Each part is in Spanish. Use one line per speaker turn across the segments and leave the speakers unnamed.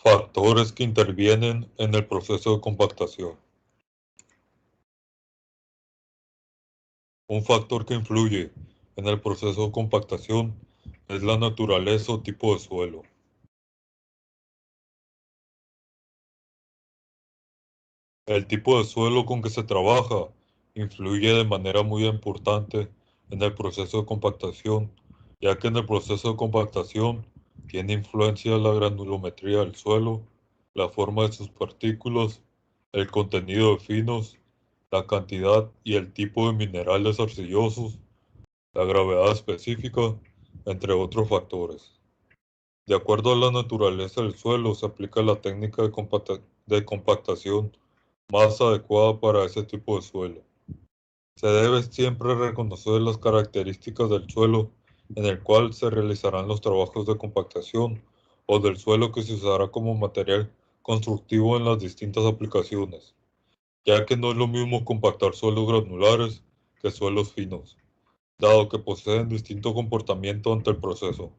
Factores que intervienen en el proceso de compactación. Un factor que influye en el proceso de compactación es la naturaleza o tipo de suelo. El tipo de suelo con que se trabaja influye de manera muy importante en el proceso de compactación, ya que en el proceso de compactación tiene influencia la granulometría del suelo, la forma de sus partículas, el contenido de finos, la cantidad y el tipo de minerales arcillosos, la gravedad específica, entre otros factores. De acuerdo a la naturaleza del suelo, se aplica la técnica de compactación más adecuada para ese tipo de suelo. Se debe siempre reconocer las características del suelo en el cual se realizarán los trabajos de compactación o del suelo que se usará como material constructivo en las distintas aplicaciones, ya que no es lo mismo compactar suelos granulares que suelos finos, dado que poseen distinto comportamiento ante el proceso,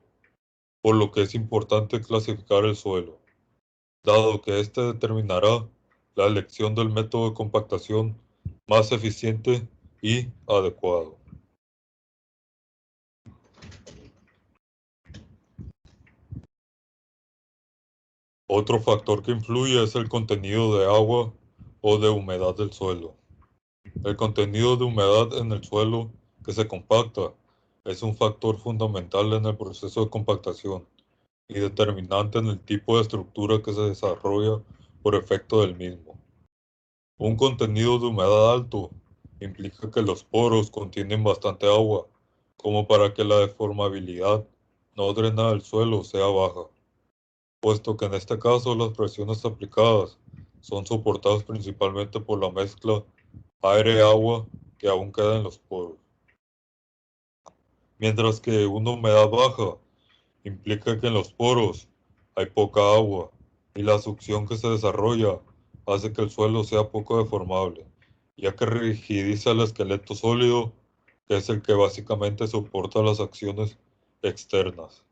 por lo que es importante clasificar el suelo, dado que éste determinará la elección del método de compactación más eficiente y adecuado. Otro factor que influye es el contenido de agua o de humedad del suelo. El contenido de humedad en el suelo que se compacta es un factor fundamental en el proceso de compactación y determinante en el tipo de estructura que se desarrolla por efecto del mismo. Un contenido de humedad alto implica que los poros contienen bastante agua, como para que la deformabilidad no drenada del suelo sea baja, puesto que en este caso las presiones aplicadas son soportadas principalmente por la mezcla aire-agua que aún queda en los poros, mientras que una humedad baja implica que en los poros hay poca agua y la succión que se desarrolla hace que el suelo sea poco deformable, ya que rigidiza el esqueleto sólido, que es el que básicamente soporta las acciones externas.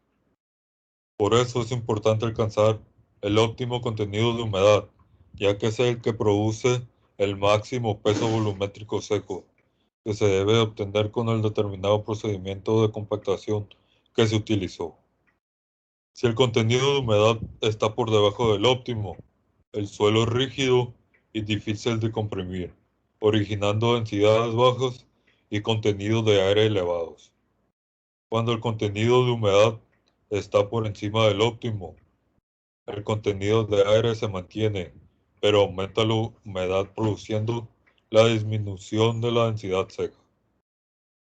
Por eso es importante alcanzar el óptimo contenido de humedad, ya que es el que produce el máximo peso volumétrico seco, que se debe obtener con el determinado procedimiento de compactación que se utilizó. Si el contenido de humedad está por debajo del óptimo, el suelo es rígido y difícil de comprimir, originando densidades bajas y contenidos de aire elevados. Cuando el contenido de humedad está por encima del óptimo, el contenido de aire se mantiene, pero aumenta la humedad produciendo la disminución de la densidad seca.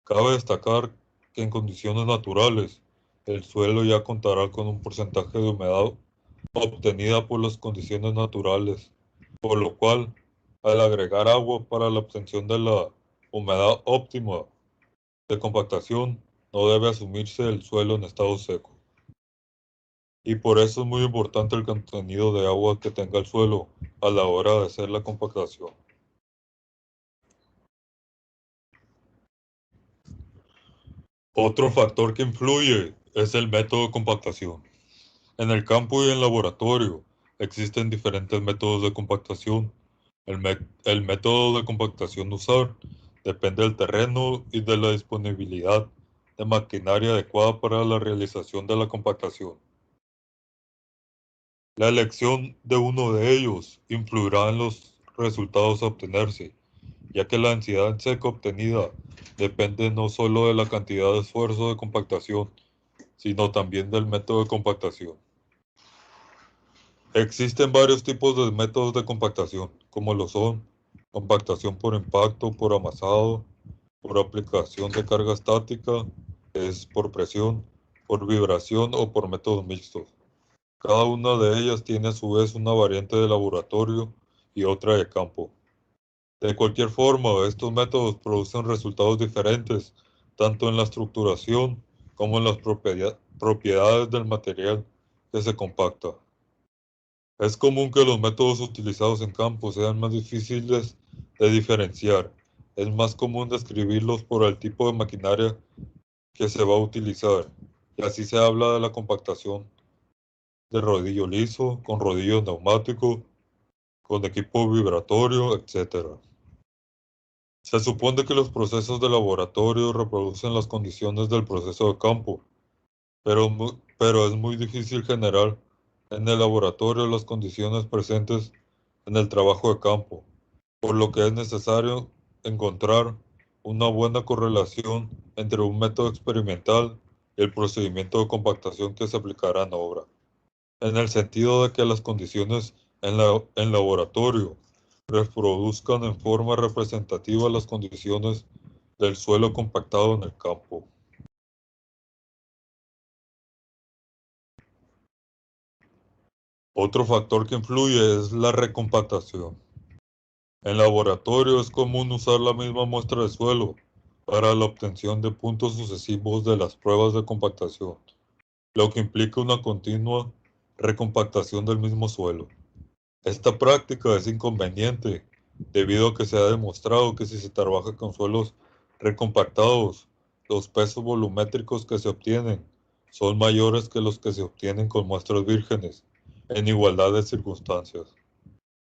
Cabe destacar que en condiciones naturales, el suelo ya contará con un porcentaje de humedad obtenida por las condiciones naturales, por lo cual, al agregar agua para la obtención de la humedad óptima de compactación, no debe asumirse el suelo en estado seco. Y por eso es muy importante el contenido de agua que tenga el suelo a la hora de hacer la compactación. Otro factor que influye es el método de compactación. En el campo y en laboratorio existen diferentes métodos de compactación. El método de compactación a usar depende del terreno y de la disponibilidad de maquinaria adecuada para la realización de la compactación. La elección de uno de ellos influirá en los resultados a obtenerse, ya que la densidad en seco obtenida depende no solo de la cantidad de esfuerzo de compactación, sino también del método de compactación. Existen varios tipos de métodos de compactación, como lo son compactación por impacto, por amasado, por aplicación de carga estática, que es por presión, por vibración o por métodos mixtos. Cada una de ellas tiene a su vez una variante de laboratorio y otra de campo. De cualquier forma, estos métodos producen resultados diferentes, tanto en la estructuración como en las propiedades del material que se compacta. Es común que los métodos utilizados en campo sean más difíciles de diferenciar. Es más común describirlos por el tipo de maquinaria que se va a utilizar. Y así se habla de la compactación de rodillo liso, con rodillos neumáticos, con equipo vibratorio, etc. Se supone que los procesos de laboratorio reproducen las condiciones del proceso de campo, pero es muy difícil generar en el laboratorio las condiciones presentes en el trabajo de campo, por lo que es necesario encontrar una buena correlación entre un método experimental y el procedimiento de compactación que se aplicará en obra, en el sentido de que las condiciones en laboratorio reproduzcan en forma representativa las condiciones del suelo compactado en el campo. Otro factor que influye es la recompactación. En laboratorio es común usar la misma muestra de suelo para la obtención de puntos sucesivos de las pruebas de compactación, lo que implica una continua recompactación del mismo suelo. Esta práctica es inconveniente debido a que se ha demostrado que si se trabaja con suelos recompactados, los pesos volumétricos que se obtienen son mayores que los que se obtienen con muestras vírgenes en igualdad de circunstancias.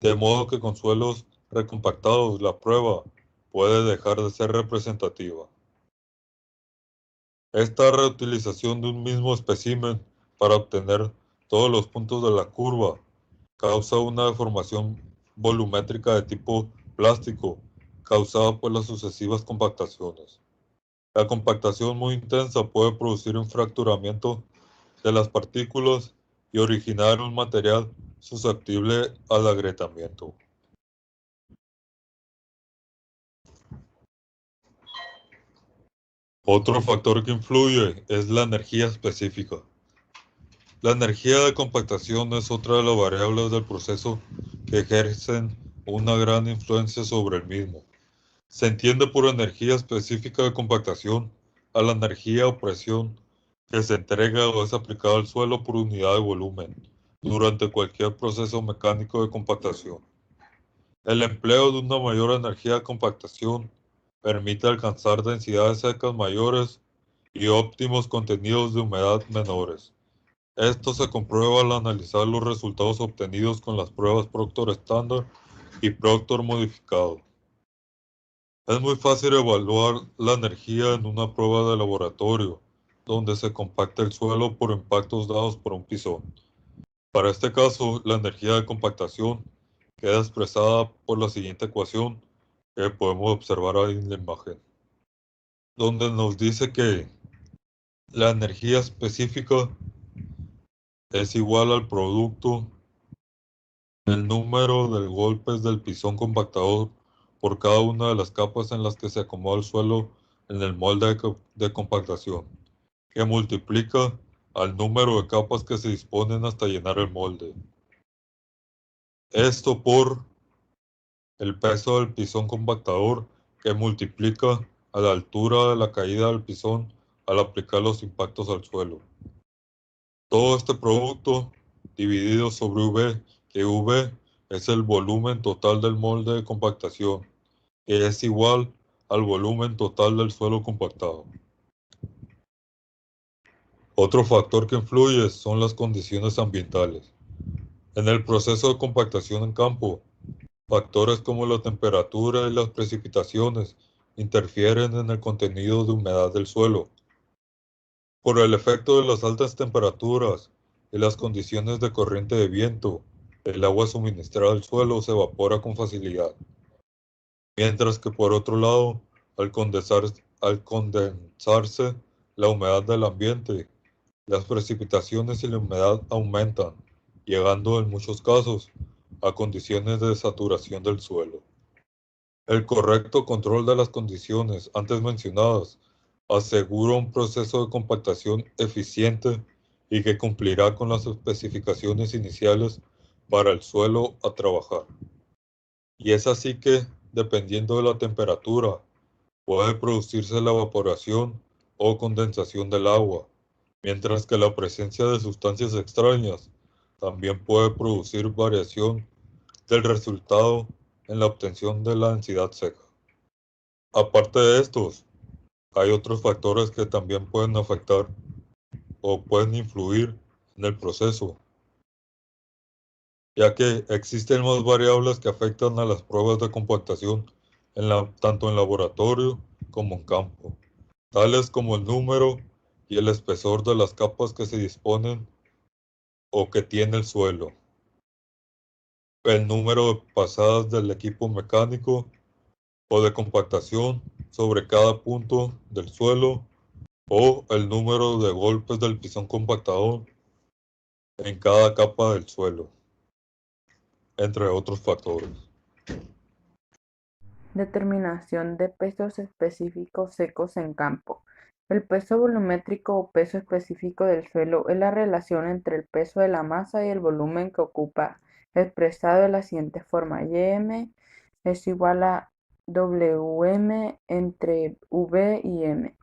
De modo que con suelos recompactados la prueba puede dejar de ser representativa. Esta reutilización de un mismo espécimen para obtener todos los puntos de la curva causa una deformación volumétrica de tipo plástico causada por las sucesivas compactaciones. La compactación muy intensa puede producir un fracturamiento de las partículas y originar un material susceptible al agrietamiento. Otro factor que influye es la energía específica. La energía de compactación es otra de las variables del proceso que ejercen una gran influencia sobre el mismo. Se entiende por energía específica de compactación a la energía o presión que se entrega o es aplicada al suelo por unidad de volumen durante cualquier proceso mecánico de compactación. El empleo de una mayor energía de compactación permite alcanzar densidades secas mayores y óptimos contenidos de humedad menores. Esto se comprueba al analizar los resultados obtenidos con las pruebas Proctor estándar y Proctor modificado. Es muy fácil evaluar la energía en una prueba de laboratorio, donde se compacta el suelo por impactos dados por un pisón. Para este caso, la energía de compactación queda expresada por la siguiente ecuación que podemos observar ahí en la imagen, donde nos dice que la energía específica es igual al producto del número de golpes del pisón compactador por cada una de las capas en las que se acomoda el suelo en el molde de compactación, que multiplica al número de capas que se disponen hasta llenar el molde. Esto por el peso del pisón compactador que multiplica a la altura de la caída del pisón al aplicar los impactos al suelo. Todo este producto dividido sobre V, que V es el volumen total del molde de compactación, que es igual al volumen total del suelo compactado. Otro factor que influye son las condiciones ambientales. En el proceso de compactación en campo, factores como la temperatura y las precipitaciones interfieren en el contenido de humedad del suelo. Por el efecto de las altas temperaturas y las condiciones de corriente de viento, el agua suministrada al suelo se evapora con facilidad, mientras que por otro lado, al condensarse la humedad del ambiente, las precipitaciones y la humedad aumentan, llegando en muchos casos a condiciones de saturación del suelo. El correcto control de las condiciones antes mencionadas asegura un proceso de compactación eficiente y que cumplirá con las especificaciones iniciales para el suelo a trabajar. Y es así que, dependiendo de la temperatura, puede producirse la evaporación o condensación del agua, mientras que la presencia de sustancias extrañas también puede producir variación del resultado en la obtención de la densidad seca. Aparte de estos, hay otros factores que también pueden afectar o pueden influir en el proceso, ya que existen más variables que afectan a las pruebas de compactación tanto en laboratorio como en campo, tales como el número y el espesor de las capas que se disponen o que tiene el suelo, el número de pasadas del equipo mecánico o de compactación sobre cada punto del suelo o el número de golpes del pisón compactador en cada capa del suelo, entre otros factores.
Determinación de pesos específicos secos en campo. El peso volumétrico o peso específico del suelo es la relación entre el peso de la masa y el volumen que ocupa, expresado de la siguiente forma: Ym es igual a Wm entre V y M.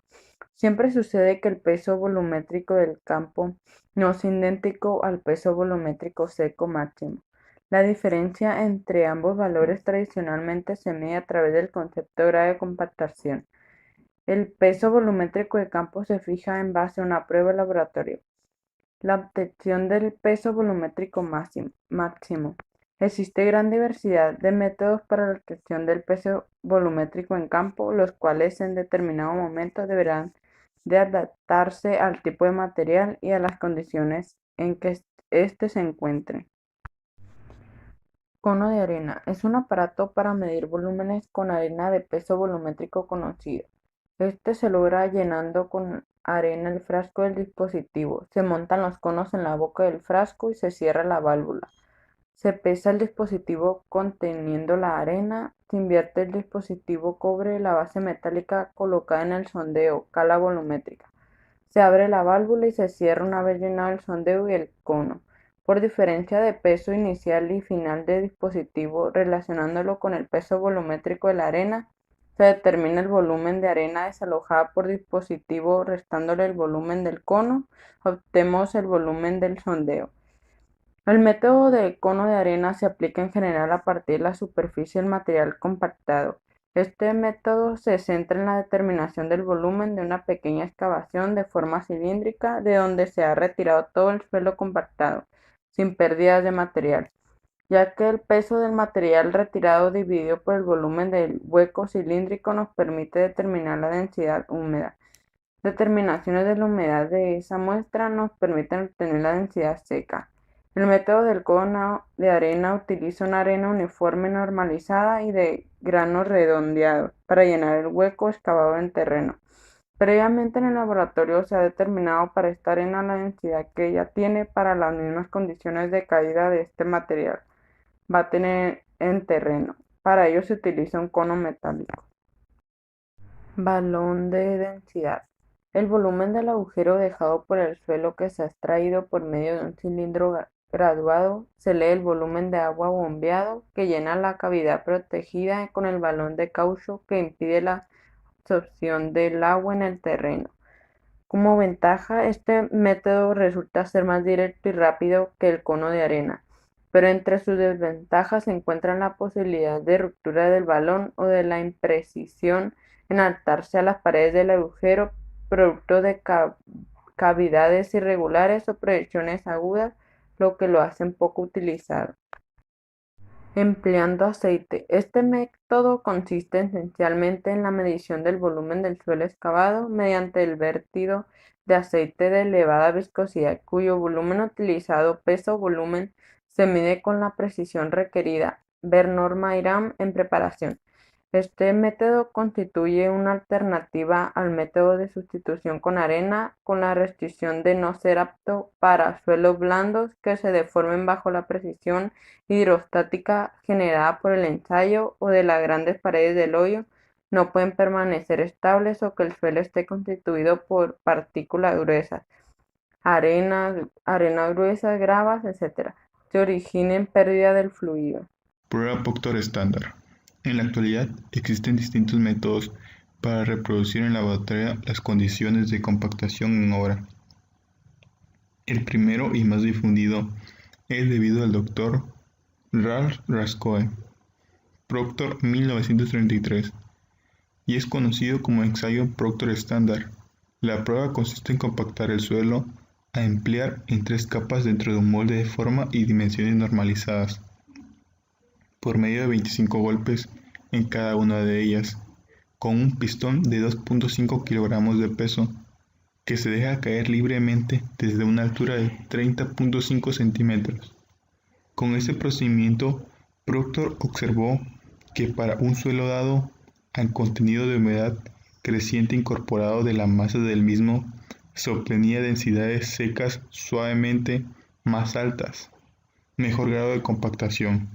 Siempre sucede que el peso volumétrico del campo no es idéntico al peso volumétrico seco máximo. La diferencia entre ambos valores tradicionalmente se mide a través del concepto de grado de compactación. El peso volumétrico de campo se fija en base a una prueba de laboratorio. La obtención del peso volumétrico máximo. Existe gran diversidad de métodos para la obtención del peso volumétrico en campo, los cuales en determinado momento deberán de adaptarse al tipo de material y a las condiciones en que éste se encuentre. Cono de arena. Es un aparato para medir volúmenes con arena de peso volumétrico conocido. Este se logra llenando con arena el frasco del dispositivo. Se montan los conos en la boca del frasco y se cierra la válvula. Se pesa el dispositivo conteniendo la arena. Se invierte el dispositivo cobre la base metálica colocada en el sondeo, cala volumétrica. Se abre la válvula y se cierra una vez llenado el sondeo y el cono. Por diferencia de peso inicial y final del dispositivo, relacionándolo con el peso volumétrico de la arena, se determina el volumen de arena desalojada por dispositivo restándole el volumen del cono, obtenemos el volumen del sondeo. El método de cono de arena se aplica en general a partir de la superficie del material compactado. Este método se centra en la determinación del volumen de una pequeña excavación de forma cilíndrica de donde se ha retirado todo el suelo compactado, sin pérdidas de material, ya que el peso del material retirado dividido por el volumen del hueco cilíndrico nos permite determinar la densidad húmeda. Determinaciones de la humedad de esa muestra nos permiten obtener la densidad seca. El método del cono de arena utiliza una arena uniforme normalizada y de granos redondeados para llenar el hueco excavado en terreno. Previamente en el laboratorio se ha determinado para esta arena la densidad que ella tiene para las mismas condiciones de caída de este material va a tener en terreno. Para ello se utiliza un cono metálico. Balón de densidad. El volumen del agujero dejado por el suelo que se ha extraído por medio de un cilindro graduado se lee el volumen de agua bombeado que llena la cavidad protegida con el balón de caucho que impide la absorción del agua en el terreno. Como ventaja, este método resulta ser más directo y rápido que el cono de arena, pero entre sus desventajas se encuentran la posibilidad de ruptura del balón o de la imprecisión en adaptarse a las paredes del agujero, producto de cavidades irregulares o proyecciones agudas, lo que lo hacen poco utilizado. Empleando aceite. Este método consiste esencialmente en la medición del volumen del suelo excavado mediante el vertido de aceite de elevada viscosidad, cuyo volumen utilizado, peso o volumen, se mide con la precisión requerida. Ver norma IRAM en preparación. Este método constituye una alternativa al método de sustitución con arena, con la restricción de no ser apto para suelos blandos que se deformen bajo la presión hidrostática generada por el ensayo o de las grandes paredes del hoyo no pueden permanecer estables o que el suelo esté constituido por partículas gruesas, arenas gruesas, gravas, etc., que originen pérdida del fluido.
Prueba Proctor estándar. En la actualidad existen distintos métodos para reproducir en laboratorio las condiciones de compactación en obra. El primero y más difundido es debido al Dr. Ralph Roscoe, Proctor 1933, y es conocido como ensayo Proctor estándar. La prueba consiste en compactar el suelo a emplear en 3 capas dentro de un molde de forma y dimensiones normalizadas, por medio de 25 golpes en cada una de ellas, con un pistón de 2.5 kilogramos de peso, que se deja caer libremente desde una altura de 30.5 centímetros. Con este procedimiento, Proctor observó que para un suelo dado, al contenido de humedad creciente incorporado de la masa del mismo, se obtenía densidades secas suavemente más altas, mejor grado de compactación.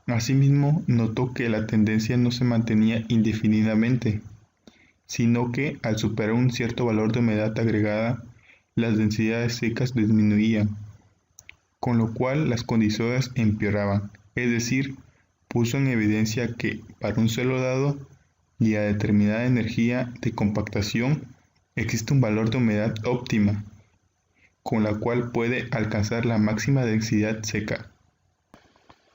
Asimismo, notó que la tendencia no se mantenía indefinidamente, sino que al superar un cierto valor de humedad agregada, las densidades secas disminuían, con lo cual las condiciones empeoraban, es decir, puso en evidencia que para un suelo dado y a determinada energía de compactación existe un valor de humedad óptima, con la cual puede alcanzar la máxima densidad seca.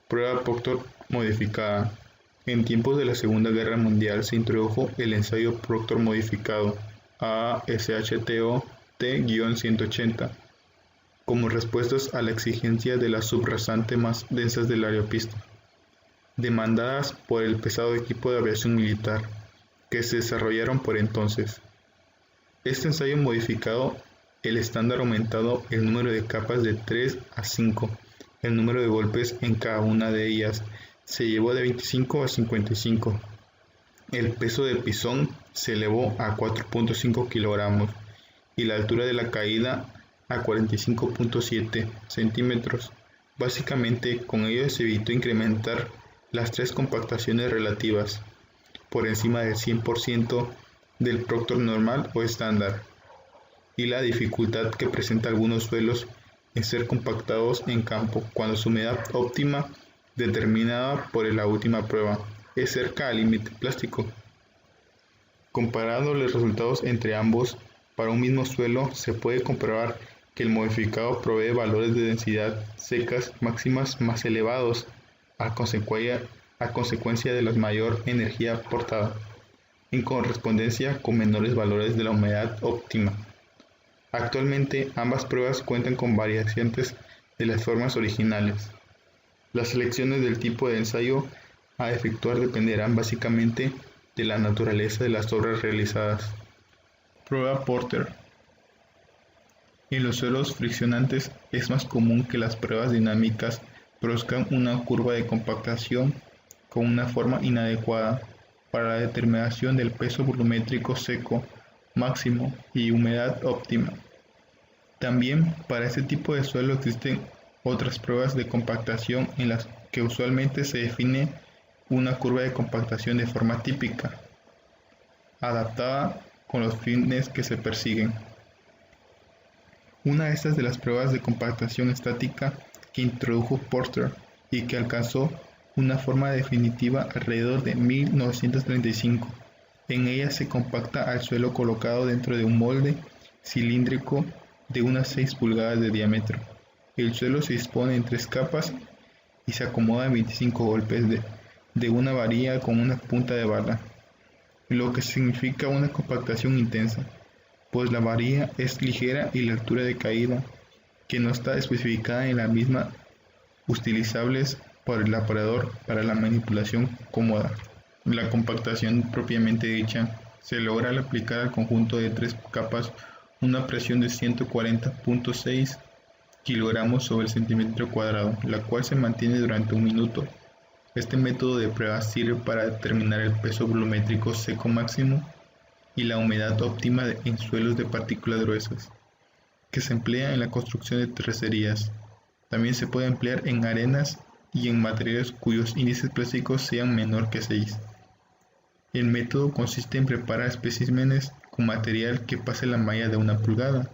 Prueba Proctor modificada. En tiempos de la Segunda Guerra Mundial se introdujo el ensayo Proctor modificado ASHTO-T-180 como respuestas a la exigencia de la subrasante más densas del aeropista, demandadas por el pesado equipo de aviación militar, que se desarrollaron por entonces. Este ensayo modificado el estándar aumentado el número de capas de 3 a 5, el número de golpes en cada una de ellas se llevó de 25 a 55. El peso del pisón se elevó a 4.5 kilogramos y la altura de la caída a 45.7 centímetros. Básicamente, con ello se evitó incrementar las 3 compactaciones relativas, por encima del 100% del Proctor normal o estándar, y la dificultad que presenta algunos suelos en ser compactados en campo cuando su humedad óptima determinada por la última prueba es cerca al límite plástico. Comparando los resultados entre ambos, para un mismo suelo se puede comprobar que el modificado provee valores de densidad secas máximas más elevados a consecuencia de la mayor energía aportada, en correspondencia con menores valores de la humedad óptima. Actualmente ambas pruebas cuentan con variantes de las formas originales. Las selecciones del tipo de ensayo a efectuar dependerán básicamente de la naturaleza de las obras realizadas. Prueba Porter. En los suelos friccionantes es más común que las pruebas dinámicas produzcan una curva de compactación con una forma inadecuada para la determinación del peso volumétrico seco máximo y humedad óptima. También para este tipo de suelo existen otras pruebas de compactación en las que usualmente se define una curva de compactación de forma típica, adaptada con los fines que se persiguen. Una de estas de las pruebas de compactación estática que introdujo Porter y que alcanzó una forma definitiva alrededor de 1935. En ella se compacta al suelo colocado dentro de un molde cilíndrico de unas 6 pulgadas de diámetro. El suelo se dispone en 3 capas y se acomoda en 25 golpes de una varilla con una punta de bala, lo que significa una compactación intensa, pues la varilla es ligera y la altura de caída, que no está especificada en la misma, utilizables por el operador para la manipulación cómoda. La compactación propiamente dicha se logra al aplicar al conjunto de 3 capas una presión de 140.6 kilogramos sobre el centímetro cuadrado, la cual se mantiene durante un minuto. Este método de prueba sirve para determinar el peso volumétrico seco máximo y la humedad óptima en suelos de partículas gruesas, que se emplea en la construcción de terracerías. También se puede emplear en arenas y en materiales cuyos índices plásticos sean menor que 6. El método consiste en preparar especímenes con material que pase la malla de 1 pulgada,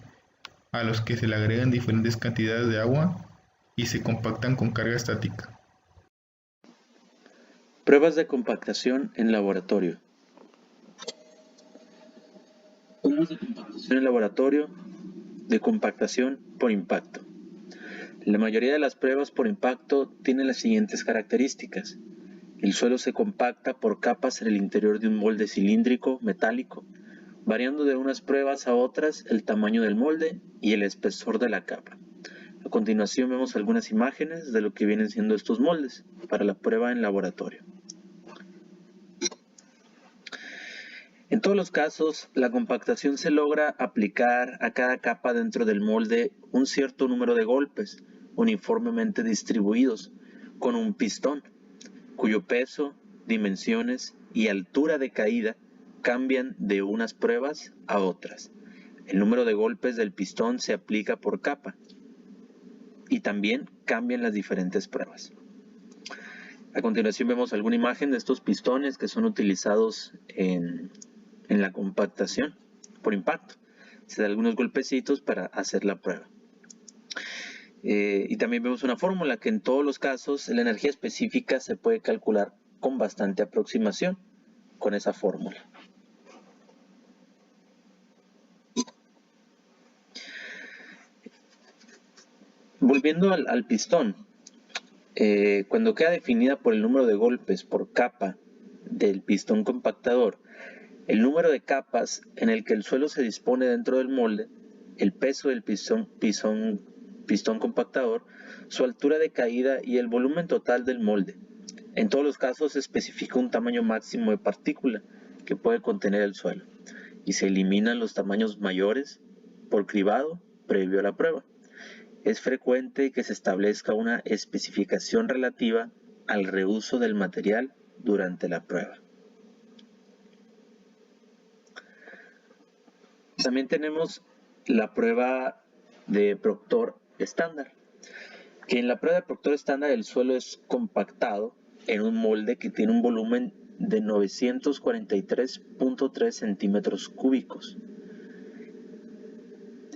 a los que se le agregan diferentes cantidades de agua y se compactan con carga estática.
Pruebas de compactación en laboratorio. Pruebas de compactación en laboratorio de compactación por impacto. La mayoría de las pruebas por impacto tienen las siguientes características. El suelo se compacta por capas en el interior de un molde cilíndrico metálico, variando de unas pruebas a otras el tamaño del molde y el espesor de la capa. A continuación vemos algunas imágenes de lo que vienen siendo estos moldes para la prueba en laboratorio. En todos los casos, la compactación se logra aplicar a cada capa dentro del molde un cierto número de golpes uniformemente distribuidos con un pistón, cuyo peso, dimensiones y altura de caída cambian de unas pruebas a otras. El número de golpes del pistón se aplica por capa y también cambian las diferentes pruebas. A continuación vemos alguna imagen de estos pistones que son utilizados en la compactación por impacto. Se da algunos golpecitos para hacer la prueba. Y también vemos una fórmula que en todos los casos la energía específica se puede calcular con bastante aproximación con esa fórmula. Volviendo al pistón, cuando queda definida por el número de golpes por capa del pistón compactador, el número de capas en el que el suelo se dispone dentro del molde, el peso del pistón compactador, su altura de caída y el volumen total del molde. En todos los casos se especifica un tamaño máximo de partícula que puede contener el suelo y se eliminan los tamaños mayores por cribado previo a la prueba. Es frecuente que se establezca una especificación relativa al reuso del material durante la prueba. También tenemos la prueba de Proctor estándar, que en la prueba de Proctor estándar el suelo es compactado en un molde que tiene un volumen de 943.3 centímetros cúbicos.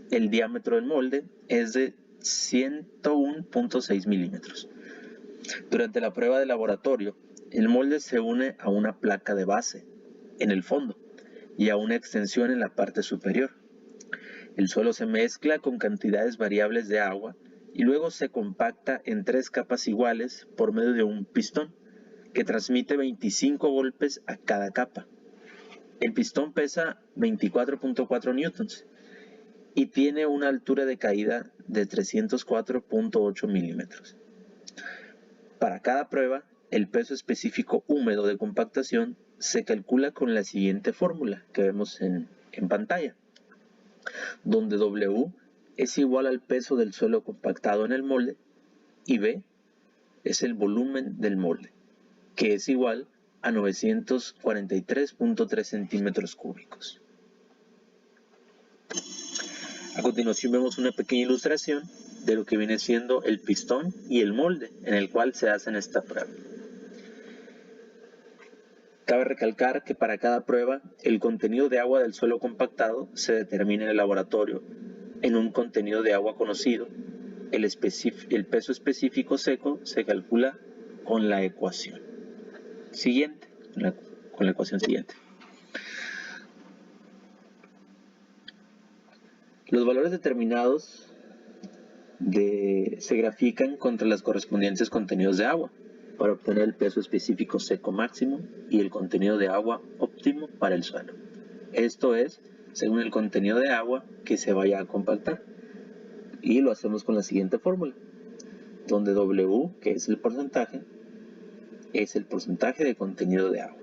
El diámetro del molde es de 101.6 milímetros. Durante la prueba de laboratorio, el molde se une a una placa de base en el fondo y a una extensión en la parte superior. El suelo se mezcla con cantidades variables de agua y luego se compacta en 3 capas iguales por medio de un pistón que transmite 25 golpes a cada capa. El pistón pesa 24.4 newtons y tiene una altura de caída de 304.8 milímetros. Para cada prueba, el peso específico húmedo de compactación se calcula con la siguiente fórmula que vemos en pantalla, donde W es igual al peso del suelo compactado en el molde y B es el volumen del molde, que es igual a 943.3 centímetros cúbicos. A continuación vemos una pequeña ilustración de lo que viene siendo el pistón y el molde en el cual se hace esta prueba. Cabe recalcar que para cada prueba el contenido de agua del suelo compactado se determina en el laboratorio en un contenido de agua conocido. El peso específico seco se calcula con la ecuación siguiente. Los valores determinados se grafican contra los correspondientes contenidos de agua para obtener el peso específico seco máximo y el contenido de agua óptimo para el suelo. Esto es, según el contenido de agua que se vaya a compactar. Y lo hacemos con la siguiente fórmula, donde W, que es el porcentaje de contenido de agua.